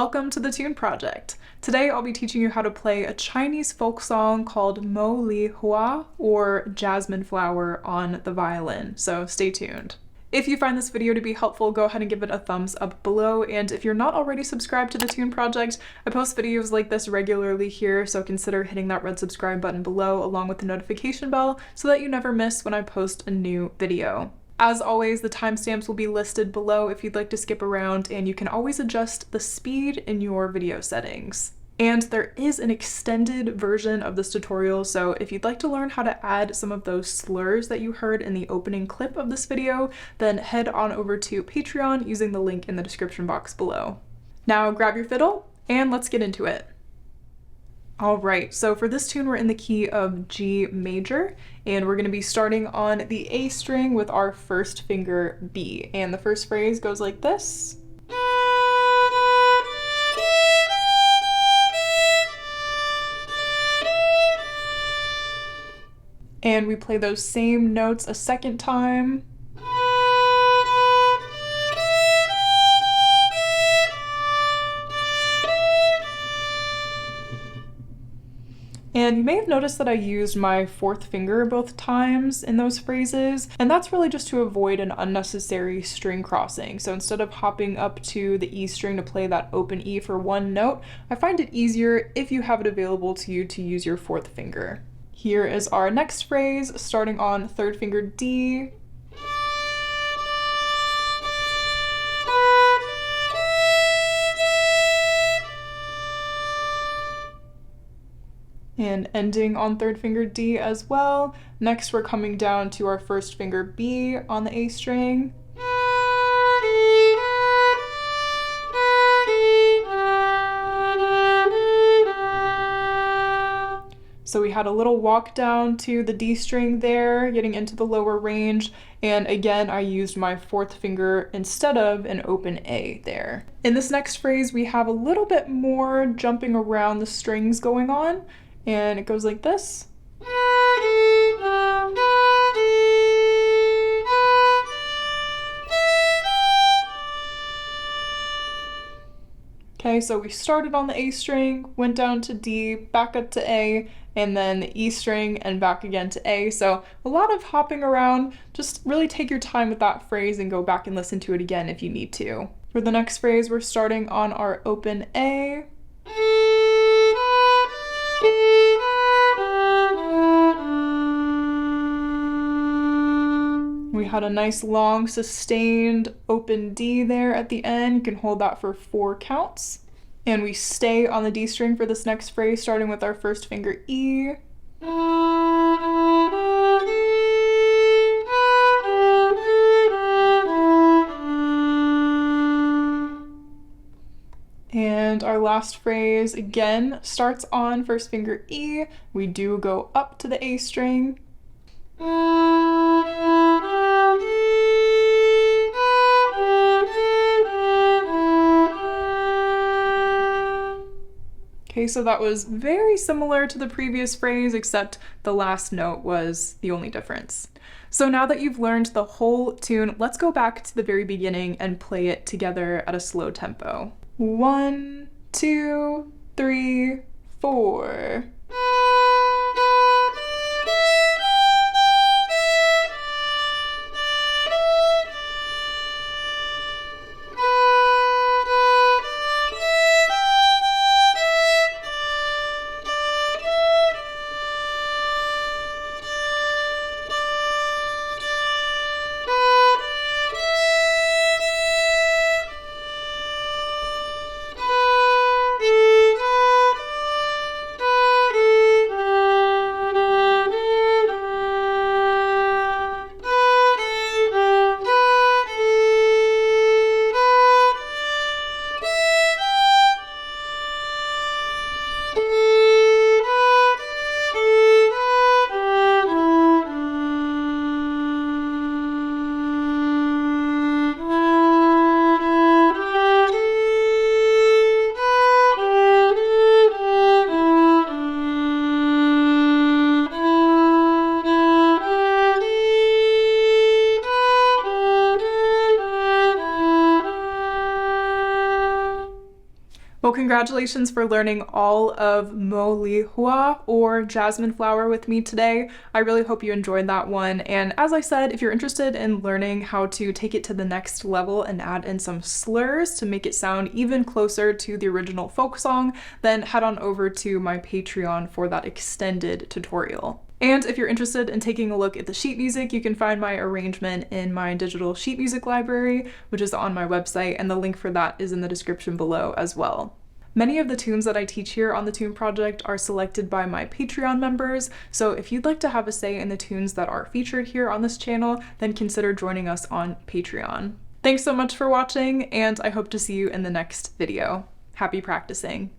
Welcome to the Tune Project. Today I'll be teaching you how to play a Chinese folk song called Mo Li Hua, or Jasmine Flower, on the violin, so stay tuned. If you find this video to be helpful, go ahead and give it a thumbs up below, and if you're not already subscribed to the Tune Project, I post videos like this regularly here, so consider hitting that red subscribe button below along with the notification bell so that you never miss when I post a new video. As always, the timestamps will be listed below if you'd like to skip around, and you can always adjust the speed in your video settings. And there is an extended version of this tutorial, so if you'd like to learn how to add some of those slurs that you heard in the opening clip of this video, then head on over to Patreon using the link in the description box below. Now grab your fiddle and let's get into it. Alright, so for this tune we're in the key of G major, and we're going to be starting on the A string with our first finger B, and the first phrase goes like this. And we play those same notes a second time. And you may have noticed that I used my fourth finger both times in those phrases, and that's really just to avoid an unnecessary string crossing. So instead of hopping up to the E string to play that open E for one note, I find it easier if you have it available to you to use your fourth finger. Here is our next phrase, starting on third finger D. And ending on third finger D as well. Next we're coming down to our first finger B on the A string. So we had a little walk down to the D string there, getting into the lower range, and again I used my fourth finger instead of an open A there. In this next phrase we have a little bit more jumping around the strings going on, and it goes like this. Okay, so we started on the A string, went down to D, back up to A, and then the E string and back again to A. So a lot of hopping around. Just really take your time with that phrase and go back and listen to it again if you need to. For the next phrase, we're starting on our open A. We had a nice long sustained open D there at the end. You can hold that for 4 counts. And we stay on the D string for this next phrase, starting with our first finger E. And our last phrase again starts on first finger E. We do go up to the A string. Okay, so that was very similar to the previous phrase, except the last note was the only difference. So now that you've learned the whole tune, let's go back to the very beginning and play it together at a slow tempo. 1, 2, 3, 4. Well, congratulations for learning all of Mo Li Hua or Jasmine Flower with me today. I really hope you enjoyed that one. And as I said, if you're interested in learning how to take it to the next level and add in some slurs to make it sound even closer to the original folk song, then head on over to my Patreon for that extended tutorial. And if you're interested in taking a look at the sheet music, you can find my arrangement in my digital sheet music library, which is on my website, and the link for that is in the description below as well. Many of the tunes that I teach here on the Tune Project are selected by my Patreon members, so if you'd like to have a say in the tunes that are featured here on this channel, then consider joining us on Patreon. Thanks so much for watching, and I hope to see you in the next video. Happy practicing!